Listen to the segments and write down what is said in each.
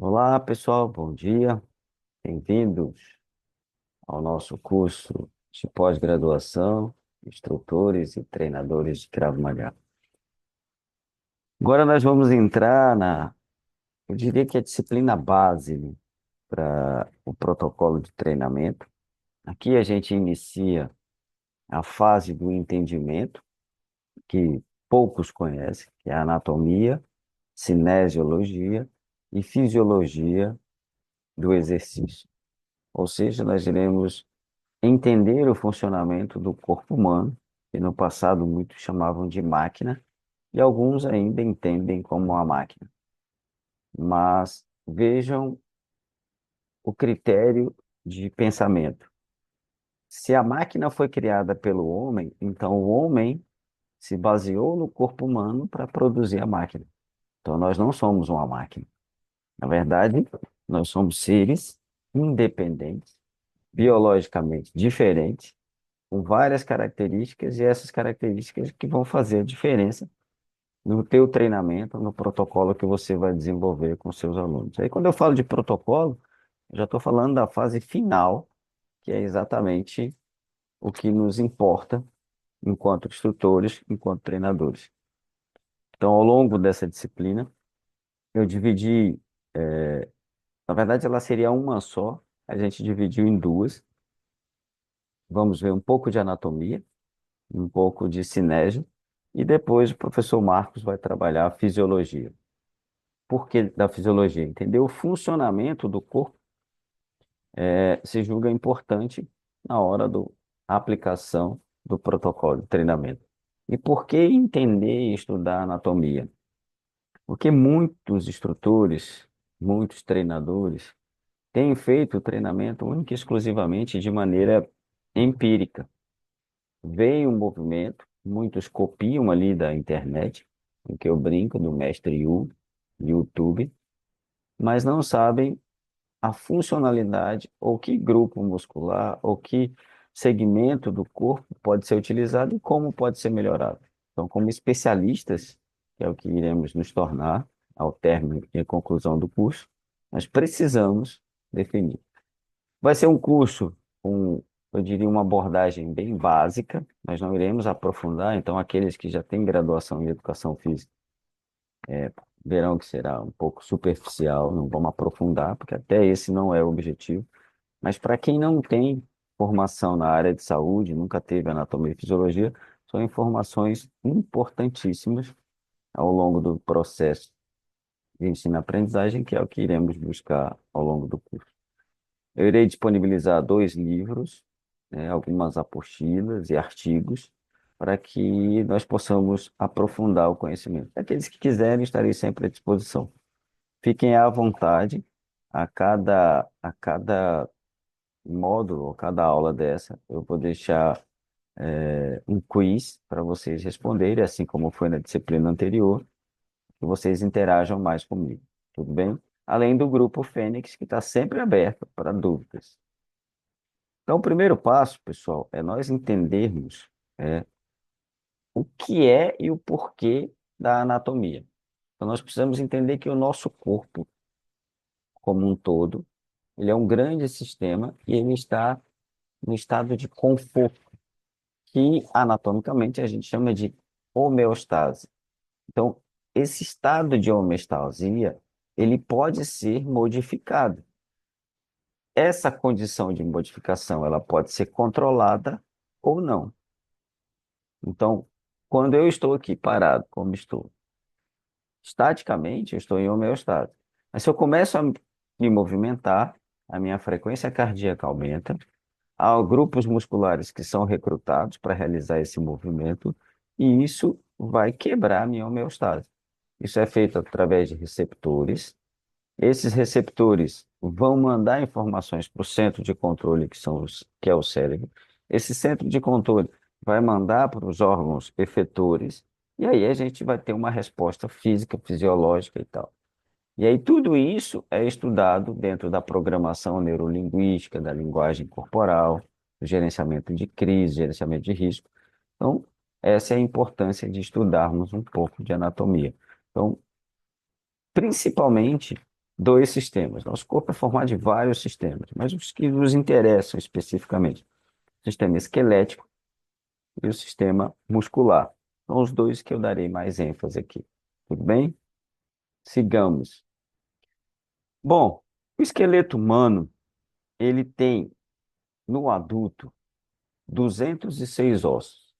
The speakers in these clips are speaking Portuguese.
Olá, pessoal, bom dia. Bem-vindos ao nosso curso de pós-graduação, instrutores e treinadores de Krav Maga. Agora nós vamos entrar eu diria que é a disciplina base, né, para o protocolo de treinamento. Aqui a gente inicia a fase do entendimento, que poucos conhecem, que é a anatomia, cinesiologia e fisiologia do exercício. Ou seja, nós iremos entender o funcionamento do corpo humano, que no passado muitos chamavam de máquina, e alguns ainda entendem como uma máquina. Mas vejam o critério de pensamento. Se a máquina foi criada pelo homem, então o homem se baseou no corpo humano para produzir a máquina. Então nós não somos uma máquina. Na verdade, nós somos seres independentes, biologicamente diferentes, com várias características e essas características que vão fazer a diferença no teu treinamento, no protocolo que você vai desenvolver com seus alunos. Aí, quando eu falo de protocolo, eu já estou falando da fase final, que é exatamente o que nos importa enquanto instrutores, enquanto treinadores. Então, ao longo dessa disciplina, eu dividi, na verdade, ela seria uma só, a gente dividiu em duas. Vamos ver um pouco de anatomia, um pouco de cinésio, e depois o professor Marcos vai trabalhar a fisiologia. Por que da fisiologia? Entender o funcionamento do corpo se julga importante na hora da aplicação do protocolo de treinamento. E por que entender e estudar anatomia? Porque muitos instrutores, muitos treinadores têm feito o treinamento única e exclusivamente de maneira empírica. Veem o movimento, muitos copiam ali da internet, o que eu brinco do mestre Yu, YouTube, mas não sabem a funcionalidade ou que grupo muscular ou que segmento do corpo pode ser utilizado e como pode ser melhorado. Então, como especialistas, que é o que iremos nos tornar ao término e à conclusão do curso, nós precisamos definir. Vai ser um curso com, eu diria, uma abordagem bem básica, nós não iremos aprofundar, então aqueles que já têm graduação em educação física verão que será um pouco superficial, não vamos aprofundar, porque até esse não é o objetivo. Mas para quem não tem formação na área de saúde, nunca teve anatomia e fisiologia, são informações importantíssimas ao longo do processo de ensino-aprendizagem, que é o que iremos buscar ao longo do curso. Eu irei disponibilizar dois livros, né, algumas apostilas e artigos, para que nós possamos aprofundar o conhecimento. Aqueles que quiserem, estarei sempre à disposição. Fiquem à vontade, a cada módulo, ou cada aula dessa, eu vou deixar um quiz para vocês responderem, assim como foi na disciplina anterior, que vocês interajam mais comigo, tudo bem? Além do grupo Fênix, que está sempre aberto para dúvidas. Então, o primeiro passo, pessoal, é nós entendermos o que é e o porquê da anatomia. Então, nós precisamos entender que o nosso corpo, como um todo, ele é um grande sistema e ele está no estado de conforto, que anatomicamente a gente chama de homeostase. Então, esse estado de homeostasia, ele pode ser modificado. Essa condição de modificação, ela pode ser controlada ou não. Então, quando eu estou aqui parado, como estou, estaticamente, eu estou em homeostase. Mas se eu começo a me movimentar, a minha frequência cardíaca aumenta, há grupos musculares que são recrutados para realizar esse movimento, e isso vai quebrar a minha homeostase. Isso é feito através de receptores. Esses receptores vão mandar informações para o centro de controle, que é o cérebro. Esse centro de controle vai mandar para os órgãos efetores, e aí a gente vai ter uma resposta física, fisiológica e tal. E aí tudo isso é estudado dentro da programação neurolinguística, da linguagem corporal, do gerenciamento de crise, gerenciamento de risco. Então, essa é a importância de estudarmos um pouco de anatomia. Então, principalmente, dois sistemas. Nosso corpo é formado de vários sistemas, mas os que nos interessam especificamente, o sistema esquelético e o sistema muscular. São os dois que eu darei mais ênfase aqui. Tudo bem? Sigamos. Bom, o esqueleto humano, ele tem, no adulto, 206 ossos.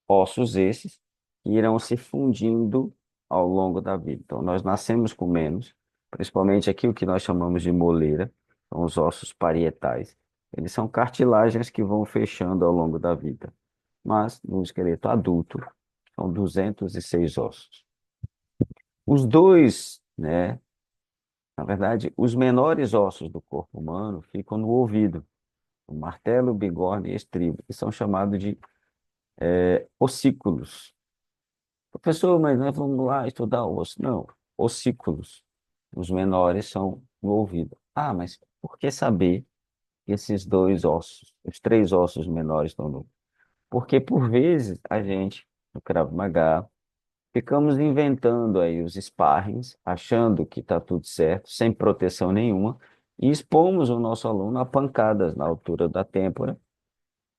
Ossos esses que irão se fundindo ao longo da vida. Então, nós nascemos com menos, principalmente aqui o que nós chamamos de moleira, são os ossos parietais. Eles são cartilagens que vão fechando ao longo da vida. Mas, no esqueleto adulto, são 206 ossos. Os dois, né, na verdade, os menores ossos do corpo humano ficam no ouvido, o martelo, bigorna e estribo, que são chamados de ossículos. Professor, mas nós vamos lá estudar o osso. Não, ossículos. Os menores são no ouvido. Ah, mas por que saber que esses dois ossos, os três ossos menores estão no ouvido? Porque, por vezes, a gente, no Krav Maga, ficamos inventando aí os sparrings, achando que está tudo certo, sem proteção nenhuma, e expomos o nosso aluno a pancadas na altura da têmpora,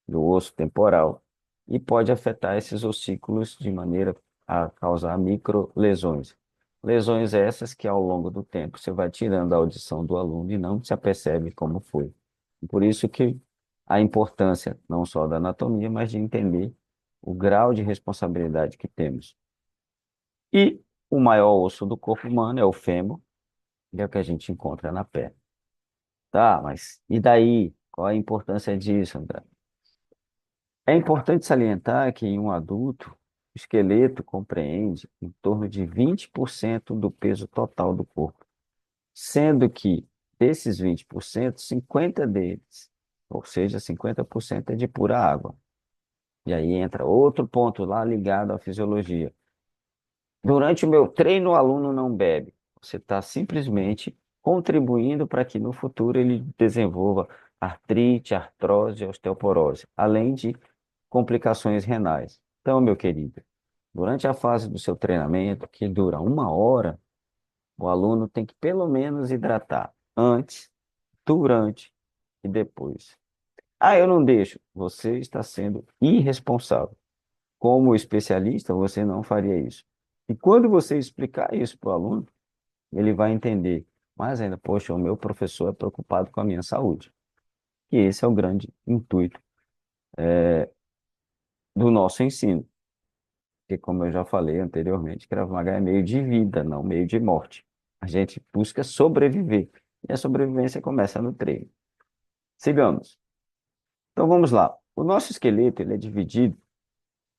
do osso temporal, e pode afetar esses ossículos de maneira a causar micro lesões. Lesões essas que ao longo do tempo você vai tirando a audição do aluno e não se apercebe como foi. Por isso que a importância não só da anatomia, mas de entender o grau de responsabilidade que temos. E o maior osso do corpo humano é o fêmur, que é o que a gente encontra na perna. Tá, mas e daí? Qual a importância disso, André? É importante salientar que em um adulto, o esqueleto compreende em torno de 20% do peso total do corpo, sendo que desses 20%, 50 deles, ou seja, 50% é de pura água. E aí entra outro ponto lá ligado à fisiologia. Durante o meu treino, o aluno não bebe. Você está simplesmente contribuindo para que no futuro ele desenvolva artrite, artrose e osteoporose, além de complicações renais. Então, meu querido, durante a fase do seu treinamento, que dura 1 hora, o aluno tem que pelo menos hidratar antes, durante e depois. Ah, eu não deixo. Você está sendo irresponsável. Como especialista, você não faria isso. E quando você explicar isso para o aluno, ele vai entender. Mas ainda, poxa, o meu professor é preocupado com a minha saúde. E esse é o grande intuito do nosso ensino. Porque, como eu já falei anteriormente, Krav Maga é meio de vida, não meio de morte. A gente busca sobreviver. E a sobrevivência começa no treino. Sigamos. Então, vamos lá. O nosso esqueleto ele é dividido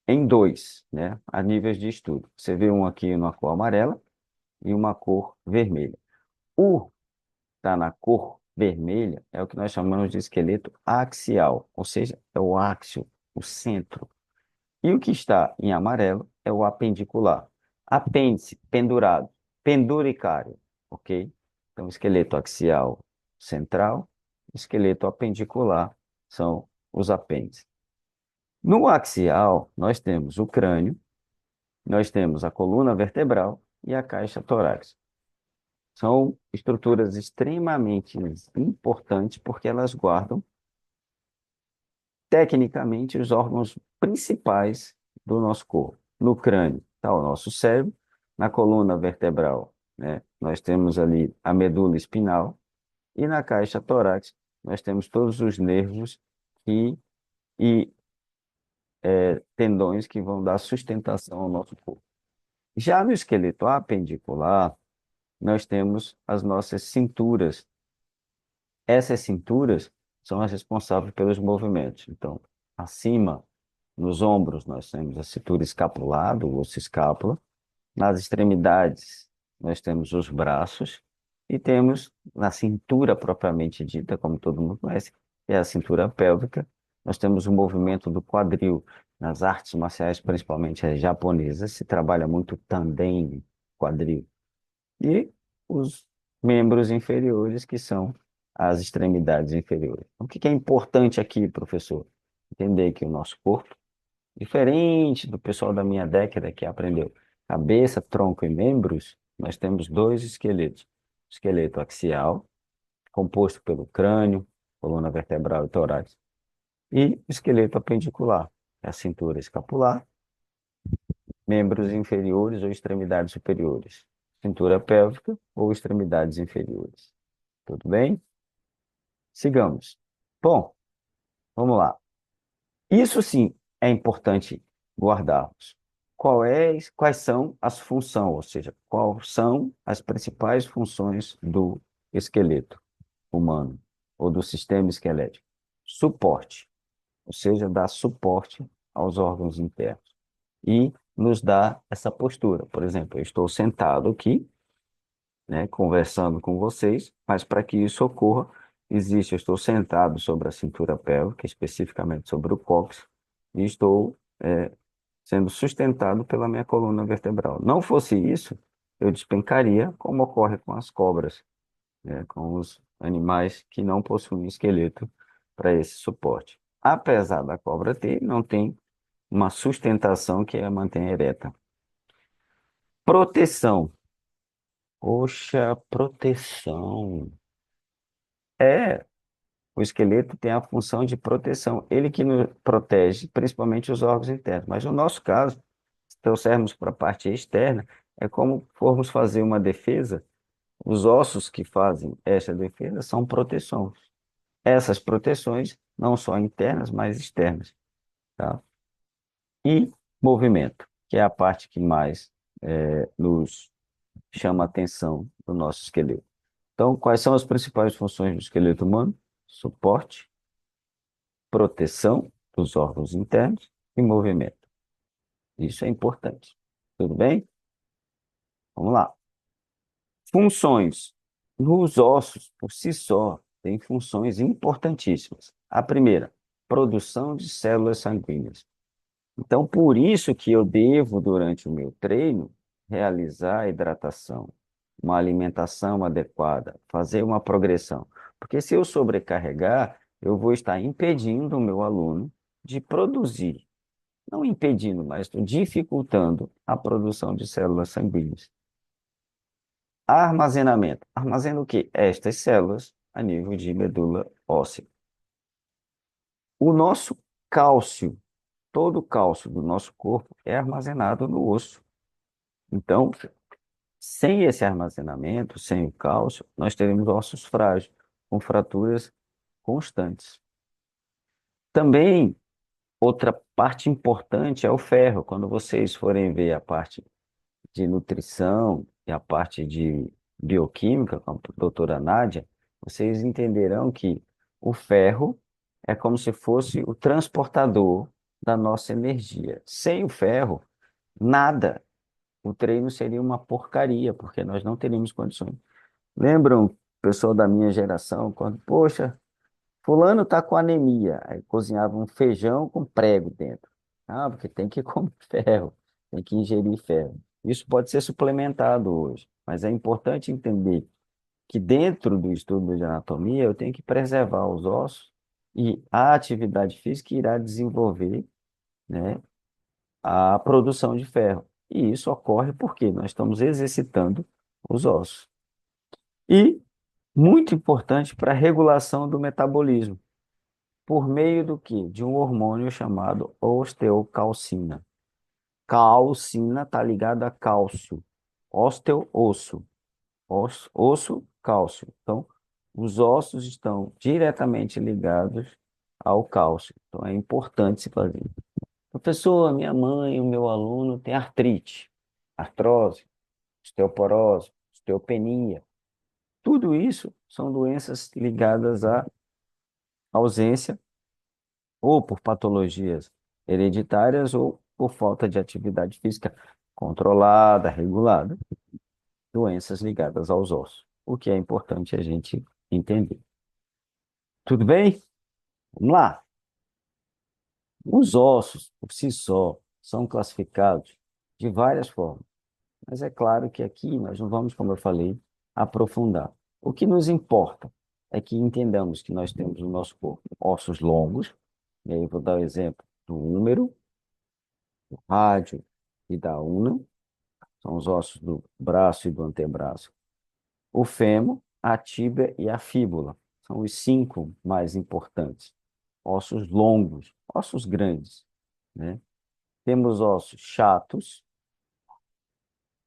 em dois, né, a níveis de estudo. Você vê um aqui na cor amarela e uma cor vermelha. O está na cor vermelha é o que nós chamamos de esqueleto axial, ou seja, é o áxio, o centro. E o que está em amarelo é o apendicular. Apêndice, pendurado, penduricário, ok? Então, esqueleto axial central, esqueleto apendicular são os apêndices. No axial, nós temos o crânio, nós temos a coluna vertebral e a caixa torácica. São estruturas extremamente importantes porque elas guardam, tecnicamente, os órgãos principais do nosso corpo. No crânio está o nosso cérebro, na coluna vertebral, né, nós temos ali a medula espinal e na caixa torácica nós temos todos os nervos e tendões que vão dar sustentação ao nosso corpo. Já no esqueleto apendicular, nós temos as nossas cinturas. Essas cinturas são as responsáveis pelos movimentos. Então, acima, nos ombros, nós temos a cintura escapular, do osso escápula. Nas extremidades, nós temos os braços. E temos na cintura propriamente dita, como todo mundo conhece, que é a cintura pélvica. Nós temos o movimento do quadril. Nas artes marciais, principalmente as japonesas, se trabalha muito tandem, quadril. E os membros inferiores, que são as extremidades inferiores. Então, o que é importante aqui, professor? Entender que o nosso corpo, diferente do pessoal da minha década que aprendeu cabeça, tronco e membros, nós temos dois esqueletos. esqueleto axial, composto pelo crânio, coluna vertebral e tórax, e o esqueleto apendicular, que é a cintura escapular, membros inferiores ou extremidades superiores, cintura pélvica ou extremidades inferiores. Tudo bem? Sigamos. Bom, vamos lá. Isso sim é importante guardarmos. Quais são as funções, ou seja, quais são as principais funções do esqueleto humano ou do sistema esquelético? Suporte, ou seja, dar suporte aos órgãos internos e nos dá essa postura. Por exemplo, eu estou sentado aqui, né, conversando com vocês, mas para que isso ocorra, eu estou sentado sobre a cintura pélvica, especificamente sobre o cóccix, e estou sendo sustentado pela minha coluna vertebral. Não fosse isso, eu despencaria, como ocorre com as cobras, né, com os animais que não possuem esqueleto para esse suporte. Apesar da cobra ter, não tem uma sustentação que a mantém ereta. Proteção. Poxa, proteção. É, o esqueleto tem a função de proteção. Ele que nos protege, principalmente os órgãos internos. Mas no nosso caso, se trouxermos para a parte externa, é como formos fazer uma defesa. Os ossos que fazem essa defesa são proteções. Essas proteções não só internas, mas externas, tá? E movimento, que é a parte que mais nos chama a atenção do nosso esqueleto. Então, quais são as principais funções do esqueleto humano? Suporte, proteção dos órgãos internos e movimento. Isso é importante. Tudo bem? Vamos lá. Funções. Nos ossos, por si só, tem funções importantíssimas. A primeira, produção de células sanguíneas. Então, por isso que eu devo, durante o meu treino, realizar a hidratação, uma alimentação adequada, fazer uma progressão. Porque se eu sobrecarregar, eu vou estar impedindo o meu aluno de produzir. Não impedindo, mas estou dificultando a produção de células sanguíneas. Armazenamento. Armazena o quê? Estas células a nível de medula óssea. O nosso cálcio, todo o cálcio do nosso corpo é armazenado no osso. Então, sem esse armazenamento, sem o cálcio, nós teremos ossos frágeis, com fraturas constantes. Também, outra parte importante é o ferro. Quando vocês forem ver a parte de nutrição e a parte de bioquímica, com a doutora Nádia, vocês entenderão que o ferro é como se fosse o transportador da nossa energia. Sem o ferro, nada. O treino seria uma porcaria, porque nós não teríamos condições. Lembram, pessoal da minha geração, quando, poxa, fulano está com anemia, aí cozinhava um feijão com prego dentro. Ah, porque tem que comer ferro, tem que ingerir ferro. Isso pode ser suplementado hoje, mas é importante entender que dentro do estudo de anatomia eu tenho que preservar os ossos e a atividade física irá desenvolver, né, a produção de ferro. E isso ocorre porque nós estamos exercitando os ossos. E muito importante para a regulação do metabolismo. Por meio do quê? De um hormônio chamado osteocalcina. Calcina está ligada a cálcio. Osteo, osso. Osso, cálcio. Então, os ossos estão diretamente ligados ao cálcio. Então, é importante se fazer. Professor, minha mãe, o meu aluno tem artrite, artrose, osteoporose, osteopenia. Tudo isso são doenças ligadas à ausência ou por patologias hereditárias ou por falta de atividade física controlada, regulada, doenças ligadas aos ossos, o que é importante a gente entender. Tudo bem? Vamos lá. Os ossos, por si só, são classificados de várias formas, mas é claro que aqui nós não vamos, como eu falei, aprofundar. O que nos importa é que entendamos que nós temos no nosso corpo ossos longos, e aí eu vou dar o exemplo do húmero, do rádio e da una, são os ossos do braço e do antebraço. o fêmur, a tíbia e a fíbula. São os cinco mais importantes. Ossos longos, ossos grandes, né? Temos ossos chatos,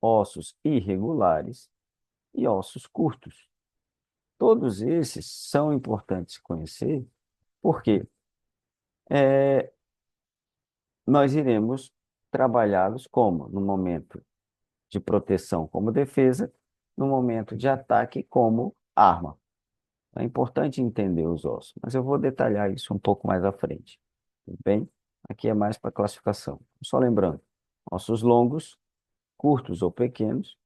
ossos irregulares e ossos curtos. Todos esses são importantes conhecer, porque eh, nós iremos trabalhá-los como no momento de proteção como defesa, no momento de ataque como arma. É importante entender os ossos, mas eu vou detalhar isso um pouco mais à frente. Tudo bem? Aqui é mais para classificação. Só lembrando, ossos longos, curtos ou pequenos,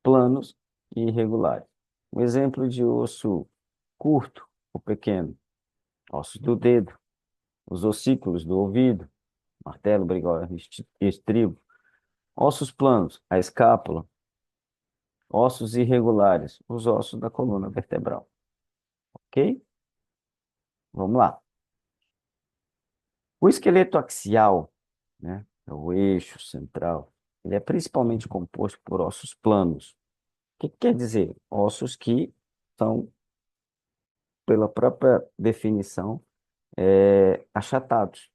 planos e irregulares. Um exemplo de osso curto ou pequeno, ossos do dedo, os ossículos do ouvido, martelo, bigode, estribo. Ossos planos, a escápula. Ossos irregulares, os ossos da coluna vertebral. Ok? Vamos lá. O esqueleto axial, né, é o eixo central, ele é principalmente composto por ossos planos. O que quer dizer? Ossos que são, pela própria definição, achatados,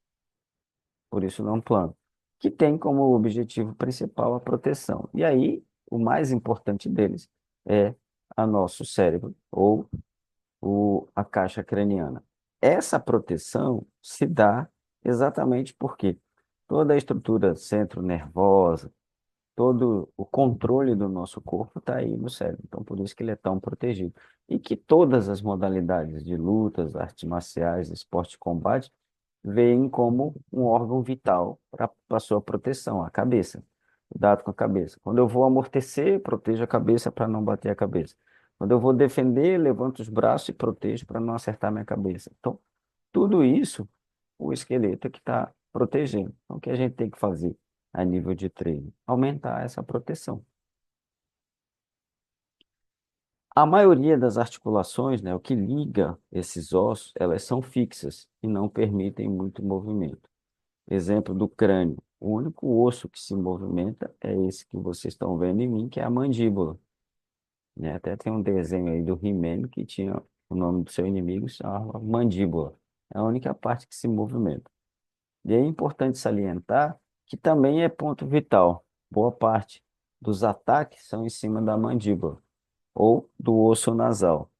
por isso não plano, que tem como objetivo principal a proteção. E aí, o mais importante deles é a nosso cérebro, ou a caixa craniana. Essa proteção se dá exatamente porque toda a estrutura centro-nervosa, todo o controle do nosso corpo está aí no cérebro. Então, por isso que ele é tão protegido. E que todas as modalidades de lutas, artes marciais, esporte de combate, veem como um órgão vital para a sua proteção, a cabeça. Cuidado com a cabeça. Quando eu vou amortecer, protejo a cabeça para não bater a cabeça. Quando eu vou defender, levanto os braços e protejo para não acertar minha cabeça. Então, tudo isso, o esqueleto é que está protegendo. Então, o que a gente tem que fazer a nível de treino? Aumentar essa proteção. A maioria das articulações, né, o que liga esses ossos, elas são fixas e não permitem muito movimento. Exemplo do crânio. O único osso que se movimenta é esse que vocês estão vendo em mim, que é a mandíbula, né? Até tem um desenho aí do He-Man que tinha o nome do seu inimigo, chamava mandíbula. É a única parte que se movimenta. E é importante salientar que também é ponto vital. Boa parte dos ataques são em cima da mandíbula ou do osso nasal,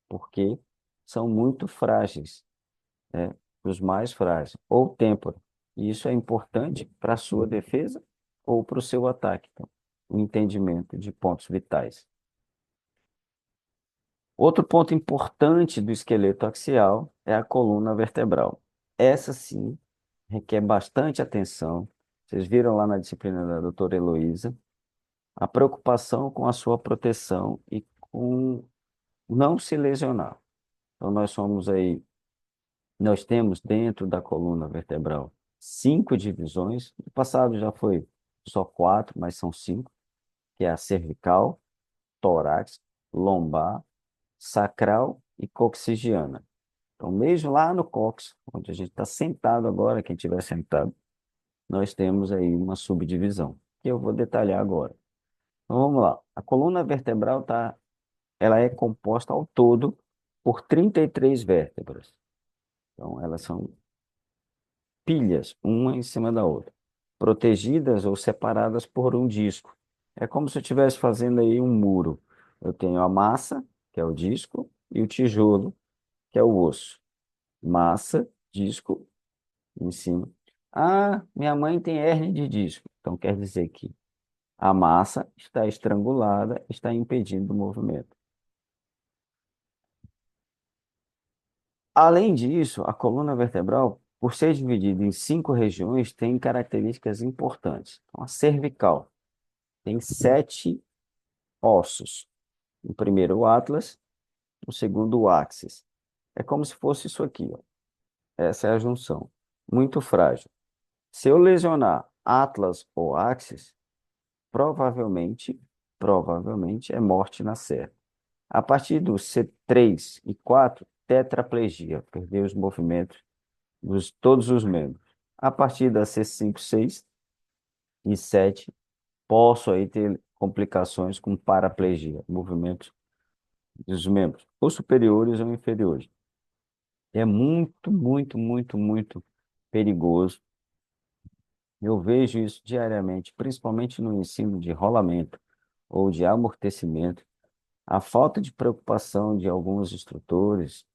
porque são muito frágeis, né? Os mais frágeis, ou têmpora. E isso é importante para a sua defesa ou para o seu ataque. Então, o entendimento de pontos vitais. Outro ponto importante do esqueleto axial é a coluna vertebral. Essa sim requer bastante atenção. Vocês viram lá na disciplina da doutora Heloísa, a preocupação com a sua proteção e com não se lesionar. Então, nós temos dentro da coluna vertebral cinco divisões. No passado já foi só quatro, mas são cinco, que é a cervical, tórax, lombar, sacral e coxigiana. Então, mesmo lá no cóccix, onde a gente está sentado agora, quem estiver sentado, nós temos aí uma subdivisão, que eu vou detalhar agora. Então, vamos lá. A coluna vertebral ela é composta ao todo por 33 vértebras. Então, elas são pilhas, uma em cima da outra, protegidas ou separadas por um disco. É como se eu estivesse fazendo aí um muro. Eu tenho a massa, que é o disco, e o tijolo, que é o osso. Massa, disco, em cima. Ah, minha mãe tem hérnia de disco. Então quer dizer que a massa está estrangulada, está impedindo o movimento. Além disso, a coluna vertebral, por ser dividida em cinco regiões, tem características importantes. Então, a cervical tem sete ossos. O primeiro, o atlas, o segundo, o áxis. É como se fosse isso aqui, ó. Essa é a junção. Muito frágil. Se eu lesionar atlas ou axis, provavelmente é morte na certa. A partir do C3 e 4, tetraplegia, perder os movimentos dos todos os membros. A partir da C5, 6 e 7, posso aí ter complicações com paraplegia, movimentos dos membros, ou superiores ou inferiores. É muito, muito, muito, muito perigoso. Eu vejo isso diariamente, principalmente no ensino de rolamento ou de amortecimento, a falta de preocupação de alguns instrutores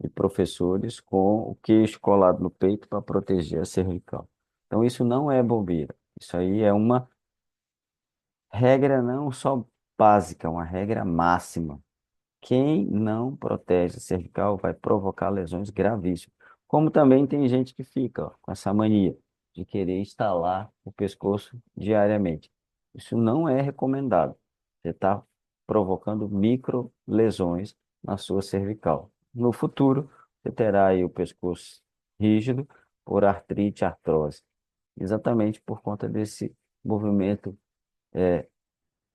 e professores com o queixo colado no peito para proteger a cervical. Então, isso não é bobeira. Isso aí é uma regra não só básica, uma regra máxima. Quem não protege a cervical vai provocar lesões gravíssimas. Como também tem gente que fica, ó, com essa mania de querer instalar o pescoço diariamente. Isso não é recomendado. Você está provocando micro lesões na sua cervical. No futuro, você terá aí o pescoço rígido por artrite, artrose, exatamente por conta desse movimento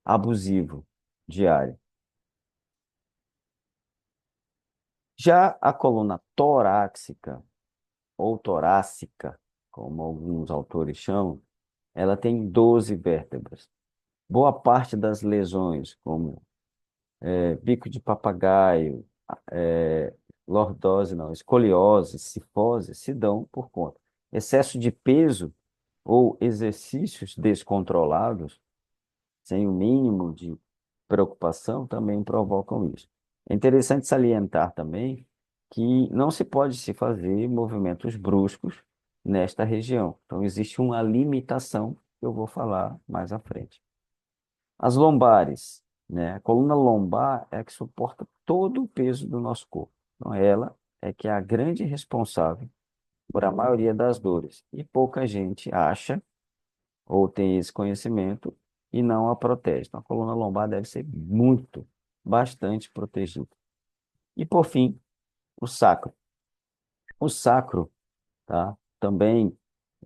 abusivo diário. Já a coluna torácica, ou torácica, como alguns autores chamam, ela tem 12 vértebras. Boa parte das lesões, como bico de papagaio, é, lordose, não, escoliose, cifose, se dão por conta. Excesso de peso ou exercícios descontrolados sem o mínimo de preocupação, também provocam isso. É interessante salientar também que não se pode se fazer movimentos bruscos nesta região. Então, existe uma limitação que eu vou falar mais à frente. As lombares, né? A coluna lombar é a que suporta todo o peso do nosso corpo. Então, ela é que é a grande responsável por a maioria das dores. E pouca gente acha ou tem esse conhecimento e não a protege. Então, a coluna lombar deve ser muito, bastante protegida. E, por fim, o sacro. O sacro, tá? Também,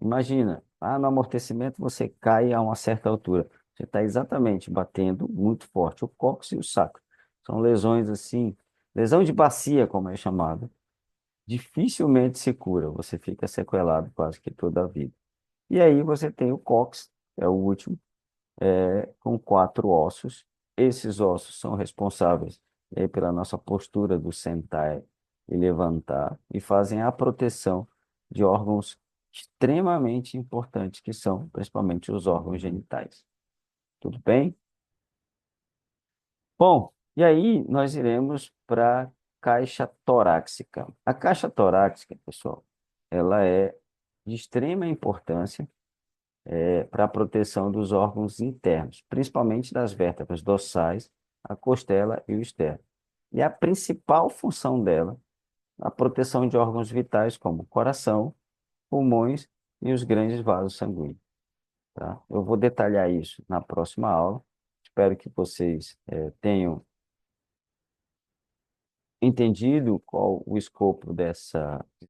imagina, no amortecimento você cai a uma certa altura. Você está exatamente batendo muito forte o cóccix e o sacro. São lesões assim, lesão de bacia, como é chamado. Dificilmente se cura, você fica sequelado quase que toda a vida. E aí você tem o cóccix, é o último, com 4 ossos. Esses ossos são responsáveis pela nossa postura do sentar e levantar e fazem a proteção de órgãos extremamente importantes, que são principalmente os órgãos genitais. Tudo bem? Bom, e aí nós iremos para a caixa torácica. A caixa torácica, pessoal, ela é de extrema importância para a proteção dos órgãos internos, principalmente das vértebras dorsais, a costela e o externo. E a principal função dela, a proteção de órgãos vitais como coração, pulmões e os grandes vasos sanguíneos. Tá? Eu vou detalhar isso na próxima aula. Espero que vocês tenham entendido qual o escopo dessa